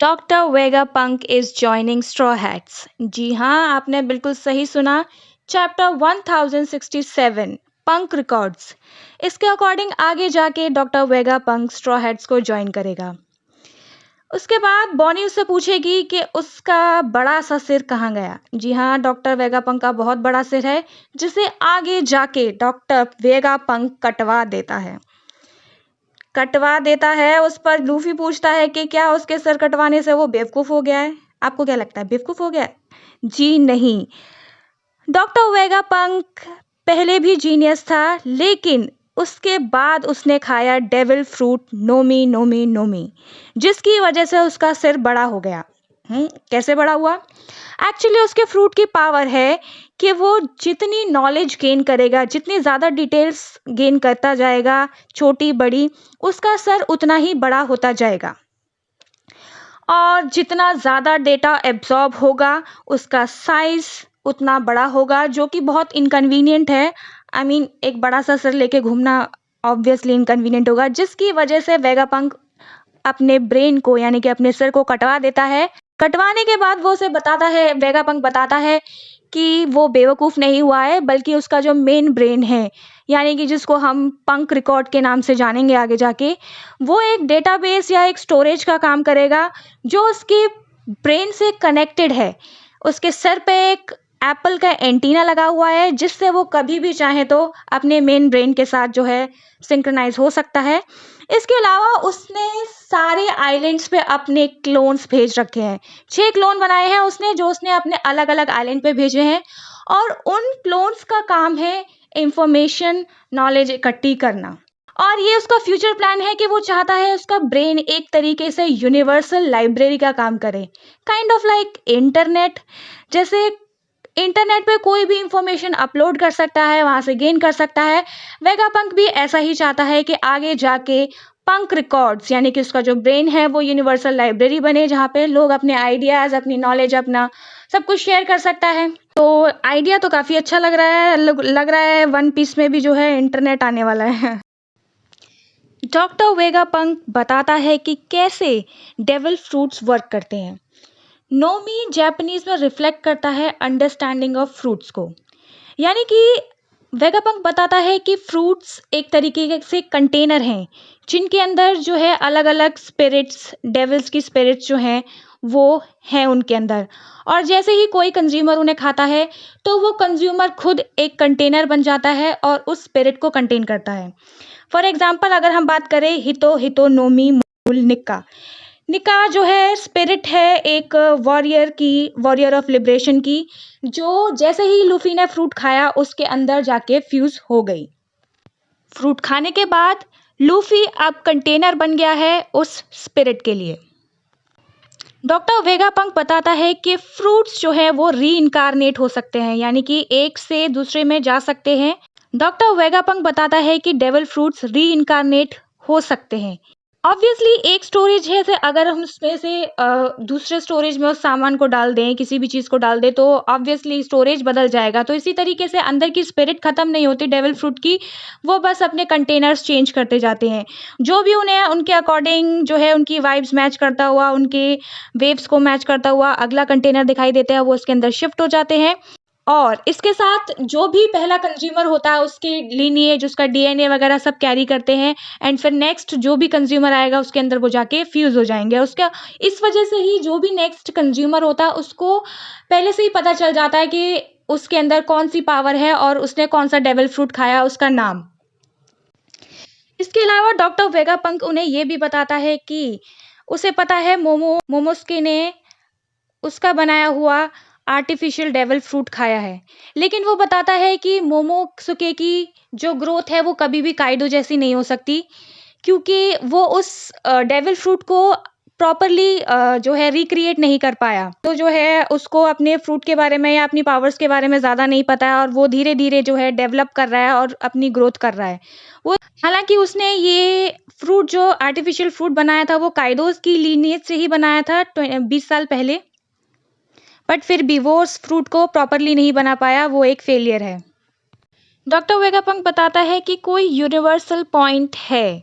Doctor Vegapunk is joining Straw Hats. जी हाँ, आपने बिल्कुल सही सुना। Chapter 1067 punk records. इसके अकॉर्डिंग आगे जाके डॉक्टर वेगापंक स्ट्रॉ हैट्स को ज्वाइन करेगा। उसके बाद बॉनी उससे पूछेगी कि उसका बड़ा सा सिर कहाँ गया। जी हाँ, डॉक्टर वेगापंक का बहुत बड़ा सिर है जिसे आगे जाके डॉक्टर वेगापंक कटवा देता है। उस पर लूफी पूछता है कि क्या उसके सर कटवाने से वो बेवकूफ हो गया है। आपको क्या लगता है, बेवकूफ हो गया है? जी नहीं, डॉक्टर वेगापंक पहले भी जीनियस था, लेकिन उसके बाद उसने खाया डेविल फ्रूट नोमी नोमी नोमी, जिसकी वजह से उसका सिर बड़ा हो गया। कैसे बड़ा हुआ? एक्चुअली उसके फ्रूट की पावर है कि वो जितनी नॉलेज गेन करेगा, जितनी ज़्यादा डिटेल्स गेन करता जाएगा, छोटी बड़ी, उसका सर उतना ही बड़ा होता जाएगा। और जितना ज़्यादा डेटा एब्जॉर्ब होगा, उसका साइज उतना बड़ा होगा, जो कि बहुत इनकन्वीनियंट है। एक बड़ा सा सर लेके घूमना ऑब्वियसली इनकन्वीनियंट होगा, जिसकी वजह से वेगापंक अपने ब्रेन को यानी कि अपने सिर को कटवा देता है। कटवाने के बाद वो उसे बताता है, वेगापंक बताता है कि वो बेवकूफ़ नहीं हुआ है, बल्कि उसका जो मेन ब्रेन है, यानी कि जिसको हम पंक रिकॉर्ड के नाम से जानेंगे आगे जाके, वो एक डेटाबेस या एक स्टोरेज का काम करेगा जो उसके ब्रेन से कनेक्टेड है। उसके सर पे एक एप्पल का एंटीना लगा हुआ है, जिससे वो कभी भी चाहे तो अपने मेन ब्रेन के साथ जो है सिंक्रोनाइज हो सकता है। इसके अलावा उसने सारे आइलैंड्स पे अपने क्लोन्स भेज रखे हैं। 6 क्लोन बनाए हैं उसने, जो उसने अपने अलग अलग आइलैंड पे भेजे हैं। और उन क्लोन्स का काम है इंफॉर्मेशन, नॉलेज इकट्ठी करना। और ये उसका फ्यूचर प्लान है कि वो चाहता है उसका ब्रेन एक तरीके से यूनिवर्सल लाइब्रेरी का काम करे, काइंड ऑफ लाइक इंटरनेट। जैसे इंटरनेट पे कोई भी इंफॉर्मेशन अपलोड कर सकता है, वहां से गेन कर सकता है। वेगापंक भी ऐसा ही चाहता है कि आगे जाके पंक रिकॉर्ड्स यानी कि उसका जो ब्रेन है वो यूनिवर्सल लाइब्रेरी बने, जहाँ पे लोग अपने आइडियाज, अपनी नॉलेज, अपना सब कुछ शेयर कर सकता है। तो आइडिया तो काफी अच्छा लग रहा है वन पीस में भी जो है इंटरनेट आने वाला है। डॉक्टर वेगापंक बताता है कि कैसे डेविल फ्रूट्स वर्क करते हैं। नोमी जापानीज में रिफ्लेक्ट करता है अंडरस्टैंडिंग ऑफ फ्रूट्स को। यानी कि वेगापंक बताता है कि फ्रूट्स एक तरीके से कंटेनर हैं, जिनके अंदर जो है अलग अलग स्पिरिट्स, डेविल्स की स्पिरिट्स जो हैं वो हैं उनके अंदर। और जैसे ही कोई कंज्यूमर उन्हें खाता है, तो वो कंज्यूमर खुद एक कंटेनर बन जाता है और उस स्पिरिट को कंटेन करता है। फॉर एग्जाम्पल अगर हम बात करें हितो हितो नोमी मूल निक्का, निका जो है स्पिरिट है एक वॉरियर ऑफ लिबरेशन की, जो जैसे ही लूफी ने फ्रूट खाया उसके अंदर जाके फ्यूज हो गई। फ्रूट खाने के बाद लूफी अब कंटेनर बन गया है उस स्पिरिट के लिए। डॉक्टर वेगापंक बताता है कि फ्रूट्स जो है वो री इनकारनेट हो सकते हैं, यानी कि एक से दूसरे में जा सकते हैं। डॉक्टर वेगापंक बताता है कि डेविल फ्रूट्स री इनकारनेट हो सकते हैं। ऑब्वियसली एक स्टोरेज है, से अगर हम उसमें से दूसरे स्टोरेज में उस सामान को डाल दें, किसी भी चीज़ को डाल दें, तो ऑब्वियसली स्टोरेज बदल जाएगा। तो इसी तरीके से अंदर की स्पिरिट ख़त्म नहीं होती डेविल फ्रूट की, वो बस अपने कंटेनर्स चेंज करते जाते हैं। जो भी उन्हें उनके अकॉर्डिंग जो है उनकी वाइब्स मैच करता हुआ, उनके वेव्स को मैच करता हुआ अगला कंटेनर दिखाई देता है, वो उसके अंदर शिफ्ट हो जाते हैं। और इसके साथ जो भी पहला कंज्यूमर होता है उसके लीनिएज, उसका डीएनए वगैरह सब कैरी करते हैं, एंड फिर नेक्स्ट जो भी कंज्यूमर आएगा उसके अंदर वो जाके फ्यूज हो जाएंगे उसका। इस वजह से ही जो भी नेक्स्ट कंज्यूमर होता है उसको पहले से ही पता चल जाता है कि उसके अंदर कौन सी पावर है और उसने कौन सा डेविल फ्रूट खाया, उसका नाम। इसके अलावा डॉक्टर वेगापंक उन्हें ये भी बताता है कि उसे पता है मोमोस्के ने उसका बनाया हुआ आर्टिफिशियल डेविल फ्रूट खाया है, लेकिन वो बताता है कि मोमोसुके की जो ग्रोथ है वो कभी भी काइडो जैसी नहीं हो सकती, क्योंकि वो उस डेविल फ्रूट को प्रॉपरली जो है रिक्रिएट नहीं कर पाया। तो जो है उसको अपने फ्रूट के बारे में या अपनी पावर्स के बारे में ज़्यादा नहीं पता है, और वो धीरे धीरे जो है डेवलप कर रहा है और अपनी ग्रोथ कर रहा है। वो हालांकि उसने ये फ्रूट जो आर्टिफिशियल फ्रूट बनाया था वो काइडोज की लीनियज से ही बनाया था 20 साल पहले, बट फिर भी वो उस फ्रूट को प्रॉपरली नहीं बना पाया, वो एक फेलियर है। डॉक्टर वेगापंक बताता है कि कोई यूनिवर्सल पॉइंट है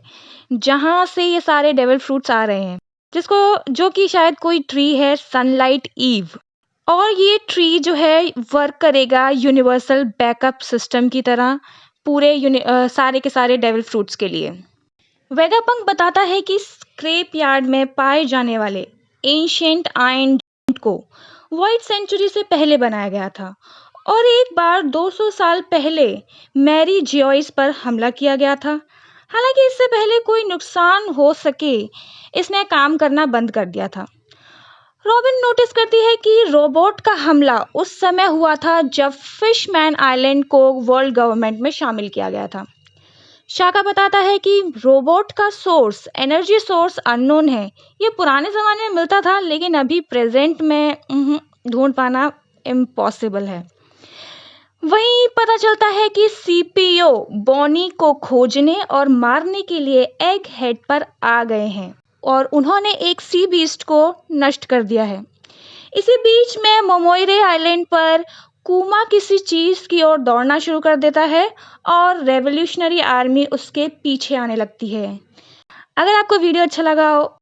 जहाँ से ये सारे डेविल फ्रूट्स आ रहे हैं। जो कि शायद कोई ट्री है, सनलाइट ईव। और ये ट्री जो है वर्क करेगा यूनिवर्सल बैकअप सिस्टम की तरह सारे के सारे डेविल फ्रूट्स के लिए। वेगापंक बताता है कि स्क्रैप यार्ड में पाए जाने वाले एंशिएंट आयरन को व्हाइट सेंचुरी से पहले बनाया गया था और एक बार 200 साल पहले मैरी जॉयस पर हमला किया गया था। हालांकि इससे पहले कोई नुकसान हो सके, इसने काम करना बंद कर दिया था। रॉबिन नोटिस करती है कि रोबोट का हमला उस समय हुआ था जब फिशमैन आइलैंड को वर्ल्ड गवर्नमेंट में शामिल किया गया था। शाका बताता है कि रोबोट का एनर्जी सोर्स अननोन है। ये पुराने ज़माने में मिलता था, लेकिन अभी प्रेजेंट में ढूंढ पाना इम्पॉसिबल है। वहीं पता चलता है कि सीपीओ बॉनी को खोजने और मारने के लिए एग हेड पर आ गए हैं और उन्होंने एक सी बीस्ट को नष्ट कर दिया है। इसी बीच में मोमोइरे आइलैंड पर कुमा किसी चीज की ओर दौड़ना शुरू कर देता है और रेवोल्यूशनरी आर्मी उसके पीछे आने लगती है। अगर आपको वीडियो अच्छा लगा हो